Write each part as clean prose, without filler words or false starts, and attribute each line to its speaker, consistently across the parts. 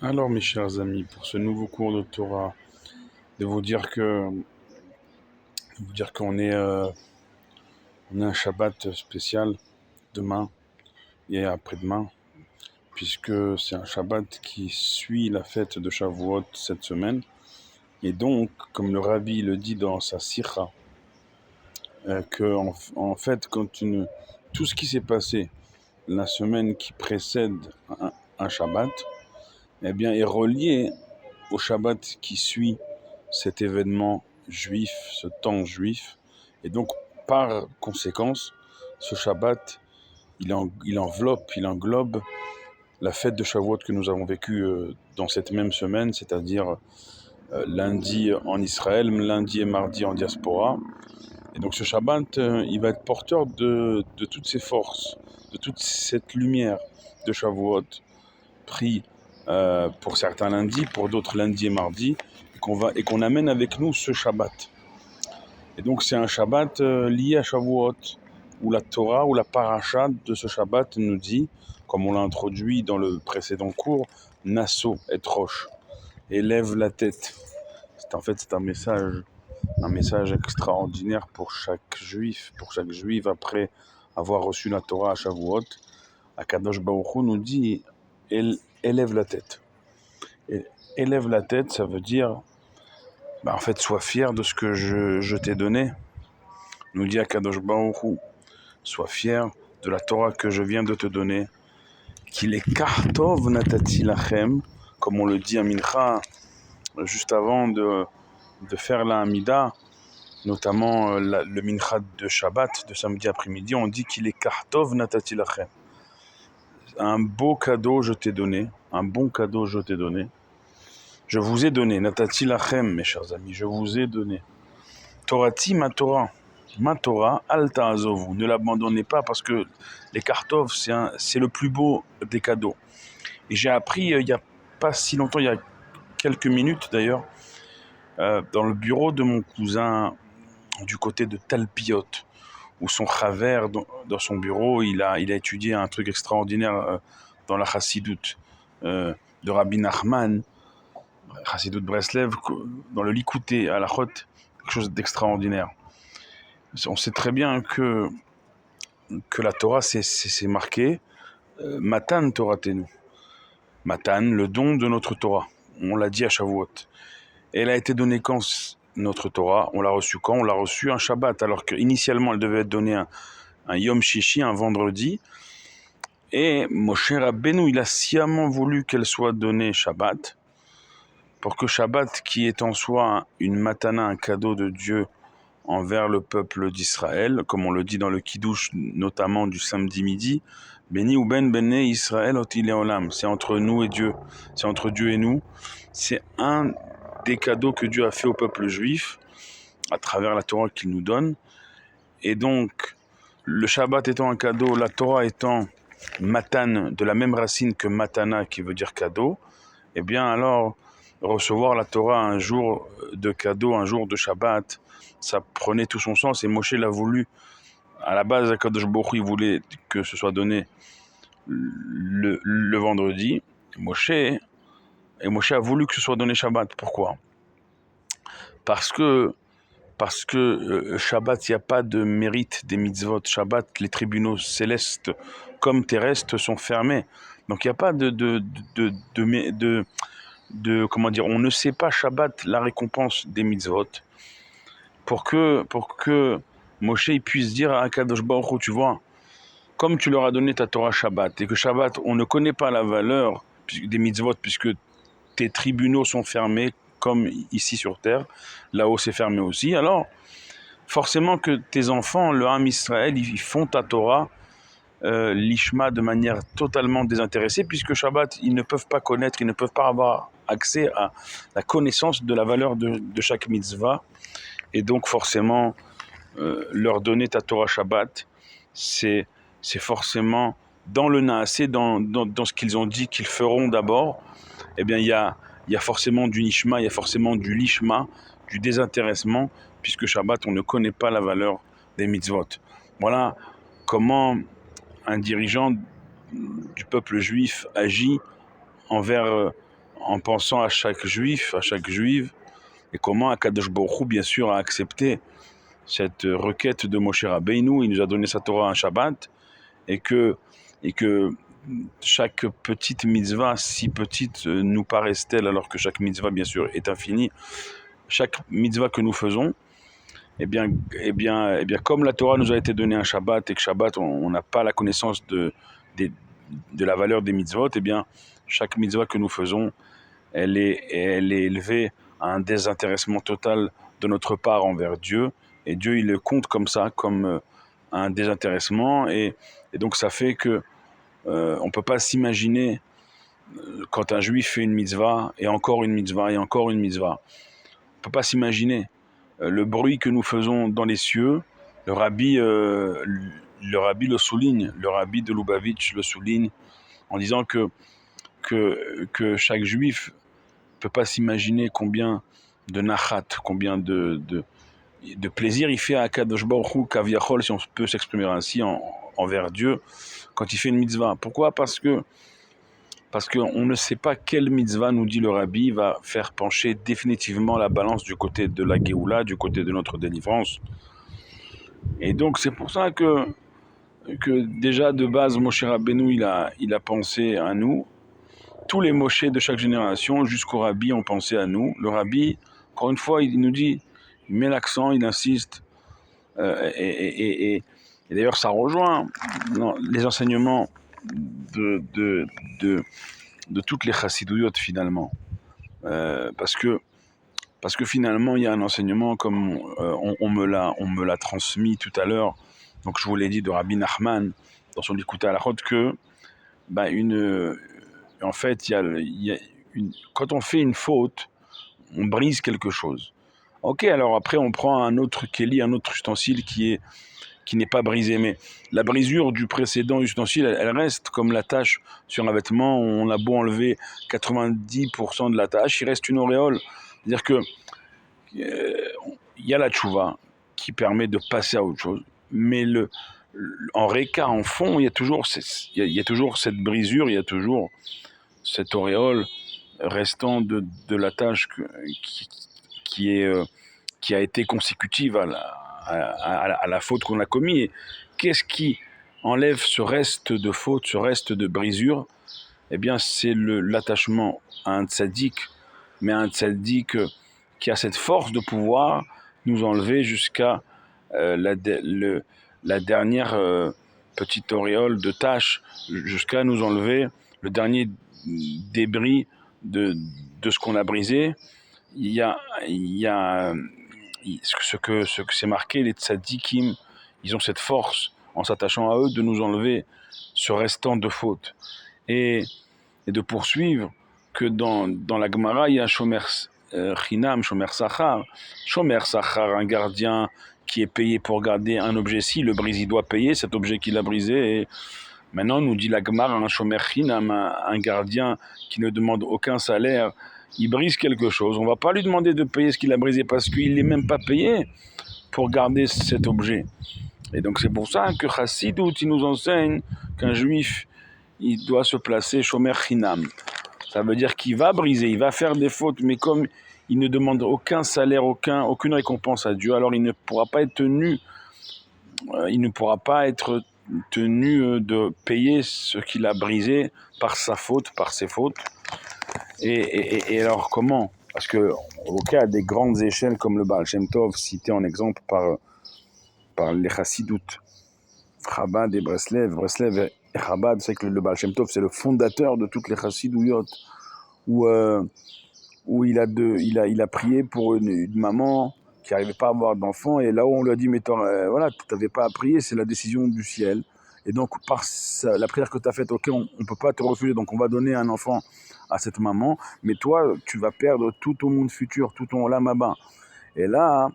Speaker 1: Alors, mes chers amis, pour ce nouveau cours de Torah, de vous dire qu'on on est un Shabbat spécial demain et après-demain, puisque c'est un Shabbat qui suit la fête de Shavuot cette semaine. Et donc, comme le Rabbi le dit dans sa Sikha, en fait, tout ce qui s'est passé la semaine qui précède un Shabbat, eh bien, est relié au Shabbat qui suit cet événement juif, ce temps juif. Et donc, par conséquence, ce Shabbat, il englobe la fête de Shavuot que nous avons vécue dans cette même semaine, c'est-à-dire lundi en Israël, lundi et mardi en diaspora. Et donc ce Shabbat, il va être porteur de toutes ces forces, de toute cette lumière de Shavuot, pris pour certains lundi, pour d'autres lundi et mardi, et qu'on amène avec nous ce Shabbat. Et donc c'est un Shabbat lié à Shavuot, où la Torah, ou la paracha de ce Shabbat nous dit, comme on l'a introduit dans le précédent cours, Nasso et Roche, élève la tête. C'est un message extraordinaire pour chaque juif, pour chaque juive après avoir reçu la Torah à Shavuot. Akadosh Baruch Hu nous dit, élève la tête. Et élève la tête, ça veut dire, en fait, sois fier de ce que je t'ai donné. Nous dit Akadosh Baruch Hu, sois fier de la Torah que je viens de te donner. Qu'il est kartov natati lachem, comme on le dit à Mincha, juste avant de faire la Hamida, notamment le Mincha de Shabbat, de samedi après-midi, on dit qu'il est kartov natati lachem. Un beau cadeau je t'ai donné, un bon cadeau je t'ai donné. Je vous ai donné, natati lachem, mes chers amis, je vous ai donné. Torati, ma Torah, alta azovu, ne l'abandonnez pas parce que les kartov, c'est le plus beau des cadeaux. Et j'ai appris il n'y a pas si longtemps, il y a quelques minutes d'ailleurs, dans le bureau de mon cousin du côté de Talpiot, où son chaver, dans son bureau, il a étudié un truc extraordinaire dans la Chassidoute de Rabbi Nachman, Chassidoute Breslev, dans le Likouté, à la Chot, quelque chose d'extraordinaire. On sait très bien que la Torah, c'est marqué Matan Toratenu. Matan, le don de notre Torah. On l'a dit à Shavuot. Et elle a été donnée quand, notre Torah? On l'a reçue quand? On l'a reçue un Shabbat, alors qu'initialement elle devait être donnée un Yom Shishi, un vendredi. Et Moshe Rabbeinu, il a sciemment voulu qu'elle soit donnée Shabbat, pour que Shabbat, qui est en soi une matana, un cadeau de Dieu envers le peuple d'Israël, comme on le dit dans le Kiddush, notamment du samedi midi, Béni ou Ben Bene Israël Otile Olam, c'est entre nous et Dieu, c'est entre Dieu et nous, c'est un des cadeaux que Dieu a fait au peuple juif, à travers la Torah qu'il nous donne, et donc, le Shabbat étant un cadeau, la Torah étant matan, de la même racine que matana, qui veut dire cadeau, eh bien alors, recevoir la Torah un jour de cadeau, un jour de Shabbat, ça prenait tout son sens, et Moshe l'a voulu. À la base, Akadosh Baruch Hu, il voulait que ce soit donné le vendredi. Moshe a voulu que ce soit donné Shabbat. Pourquoi? Parce que Shabbat, il n'y a pas de mérite des mitzvot. Shabbat, les tribunaux célestes comme terrestres sont fermés. Donc il n'y a pas comment dire, on ne sait pas Shabbat la récompense des mitzvot. Pour que Moshe puisse dire à Akadosh Baruch Hu, tu vois, comme tu leur as donné ta Torah Shabbat, et que Shabbat, on ne connaît pas la valeur des mitzvot, puisque tes tribunaux sont fermés, comme ici sur terre, là-haut c'est fermé aussi, alors forcément que tes enfants, le Ham Israël, ils font ta Torah, l'Ishma, de manière totalement désintéressée, puisque Shabbat, ils ne peuvent pas connaître, ils ne peuvent pas avoir accès à la connaissance de la valeur de chaque mitzvah, et donc forcément, leur donner ta Torah Shabbat, c'est forcément dans le Naasé, dans ce qu'ils ont dit qu'ils feront d'abord, eh bien il y a forcément du Nishma, il y a forcément du Lishma, du désintéressement, puisque Shabbat, on ne connaît pas la valeur des mitzvot. Voilà comment un dirigeant du peuple juif agit envers en pensant à chaque juif, à chaque juive, et comment Akadosh Baruch Hu, bien sûr, a accepté cette requête de Moshe Rabbeinu. Il nous a donné sa Torah un Shabbat, et que chaque petite mitzvah, si petite nous paraisse-t-elle, alors que chaque mitzvah, bien sûr, est infinie, chaque mitzvah que nous faisons, comme la Torah nous a été donnée un Shabbat, et que Shabbat, on n'a pas la connaissance de la valeur des mitzvot, chaque mitzvah que nous faisons, elle est élevée à un désintéressement total de notre part envers Dieu, et Dieu, il le compte comme ça, comme un désintéressement, et donc ça fait que on ne peut pas s'imaginer quand un juif fait une mitzvah, et encore une mitzvah, et encore une mitzvah. On ne peut pas s'imaginer le bruit que nous faisons dans les cieux. Le rabbi le souligne, le rabbi de Lubavitch le souligne, en disant que chaque juif ne peut pas s'imaginer combien de nachat, combien de plaisir il fait à Akadosh Baruch Hu, kaviachol, si on peut s'exprimer ainsi, envers Dieu, quand il fait une mitzvah. Pourquoi ? Parce qu'on ne sait pas quelle mitzvah, nous dit le Rabbi, va faire pencher définitivement la balance du côté de la Géoula, du côté de notre délivrance. Et donc c'est pour ça que déjà de base, Moshe Rabbeinu, il a pensé à nous. Tous les Moshe de chaque génération, jusqu'au Rabbi, ont pensé à nous. Le Rabbi, encore une fois, il nous dit, il met l'accent, il insiste, et d'ailleurs ça rejoint les enseignements de toutes les chassidouillotes finalement, parce que finalement il y a un enseignement comme on me l'a transmis tout à l'heure, donc je vous l'ai dit, de Rabbi Nachman dans son Likutei Halachot, que en fait quand on fait une faute, on brise quelque chose. Ok, alors après on prend un autre keli, un autre ustensile qui n'est pas brisé, mais la brisure du précédent ustensile, elle reste comme la tache sur un vêtement. On a beau enlever 90% de la tache, il reste une auréole. C'est-à-dire que y a la tchouva qui permet de passer à autre chose, mais en réka, en fond, il y a toujours cette brisure, il y a toujours cette auréole restant de la tâche qui a été consécutive à la faute qu'on a commise. Et qu'est-ce qui enlève ce reste de faute, ce reste de brisure ? C'est l'attachement à un tzaddik, mais un tzaddik qui a cette force de pouvoir nous enlever jusqu'à la dernière petite auréole de tâche, jusqu'à nous enlever le dernier débris de ce qu'on a brisé. Il y a ce que c'est marqué, les tzadikim, ils ont cette force, en s'attachant à eux, de nous enlever ce restant de faute. Et de poursuivre que dans la Gemara, il y a Shomer Chinam, Shomer Sachar. Shomer Sachar, un gardien qui est payé pour garder un objet. Si le brise, il doit payer cet objet qu'il a brisé. Et maintenant, nous dit la Gemara, un Shomer Chinam, un gardien qui ne demande aucun salaire, il brise quelque chose. On ne va pas lui demander de payer ce qu'il a brisé parce qu'il n'est même pas payé pour garder cet objet. Et donc c'est pour ça que Chassidut, il nous enseigne qu'un juif, il doit se placer Shomer Chinam. Ça veut dire qu'il va briser, il va faire des fautes, mais comme il ne demande aucun salaire, aucune récompense à Dieu, alors il ne pourra pas être tenu, de payer ce qu'il a brisé par sa faute, par ses fautes. Et alors comment ? Parce que au cas des grandes échelles comme le Baal Shem Tov, cité en exemple par les Chassidut, Chabad et Breslev et Chabad, c'est que le Baal Shem Tov, c'est le fondateur de toutes les Chassidouillotes, où il a prié pour une maman qui n'arrivait pas à avoir d'enfant, et là où on lui a dit, mais voilà, tu n'avais pas à prier, c'est la décision du ciel, et donc par la prière que tu as faite, ok, on ne peut pas te refuser, donc on va donner un enfant à cette maman, mais toi, tu vas perdre tout ton monde futur, tout ton olam haba. Et là,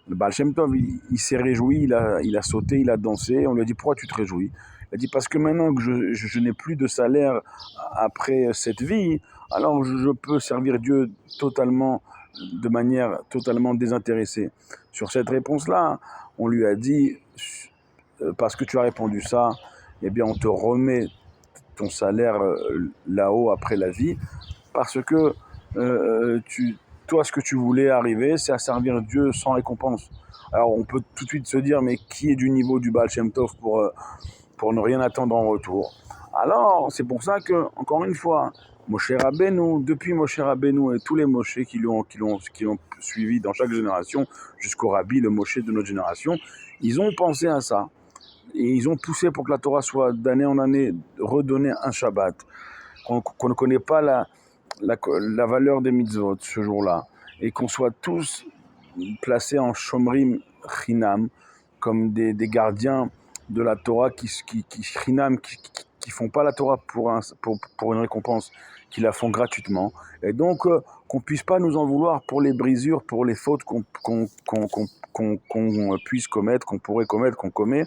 Speaker 1: le Baal Shem Tov, il s'est réjoui, il a sauté, il a dansé. On lui a dit, pourquoi tu te réjouis ? Il a dit, parce que maintenant que je n'ai plus de salaire après cette vie, alors je peux servir Dieu de manière totalement désintéressée. Sur cette réponse-là, on lui a dit, parce que tu as répondu ça, on te remet ton salaire là-haut après la vie. parce que toi, ce que tu voulais arriver, c'est à servir Dieu sans récompense. Alors, on peut tout de suite se dire, mais qui est du niveau du Baal Shem Tov pour ne rien attendre en retour? Alors, c'est pour ça que, encore une fois, Moshe Rabbeinu, depuis Moshe Rabbeinu et tous les Moshe qui l'ont suivi dans chaque génération, jusqu'au Rabbi, le Moshe de notre génération, ils ont pensé à ça. Et ils ont poussé pour que la Torah soit d'année en année redonnée un Shabbat, qu'on ne connaît pas la valeur des mitzvot ce jour-là, et qu'on soit tous placés en Shomrim Chinam, comme des gardiens de la Torah qui font pas la Torah pour une récompense, qui la font gratuitement. Et donc, qu'on puisse pas nous en vouloir pour les brisures, pour les fautes qu'on puisse commettre, qu'on pourrait commettre, qu'on commet.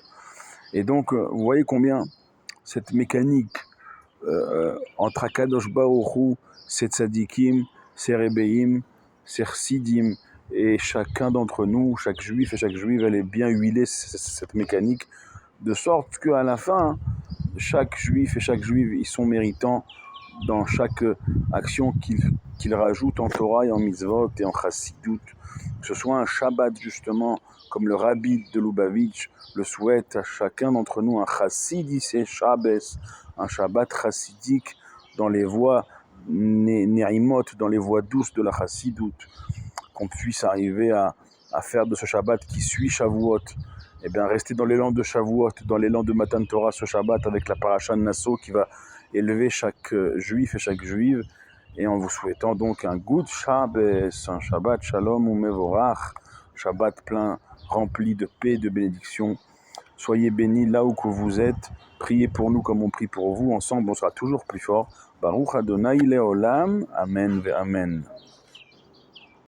Speaker 1: Et donc, vous voyez combien cette mécanique entre Akadosh Baruch Hu, ses tzadikim, ses rebbeim, ses chassidim, et chacun d'entre nous, chaque juif et chaque juive, elle est bien huilée, cette mécanique, de sorte qu'à la fin, chaque juif et chaque juive, ils sont méritants dans chaque action qu'ils rajoutent en Torah et en mitzvot et en chassidut, que ce soit un Shabbat justement, comme le Rabbi de Lubavitch le souhaite à chacun d'entre nous, un chassidissé Shabbos, un Shabbat chassidique dans les voies nerimot, dans les voies douces de la chassidut, qu'on puisse arriver à faire de ce Shabbat qui suit Shavuot, et bien rester dans l'élan de Shavuot, dans l'élan de Matan Torah ce Shabbat avec la paracha de Nassau qui va élever chaque juif et chaque juive, et en vous souhaitant donc un good Shabbos, un Shabbat Shalom ou Mevorach, Shabbat plein, rempli de paix, de bénédiction. Soyez bénis là où que vous êtes, priez pour nous comme on prie pour vous, ensemble on sera toujours plus fort. Baruch Adonai Leolam, Amen ve Amen.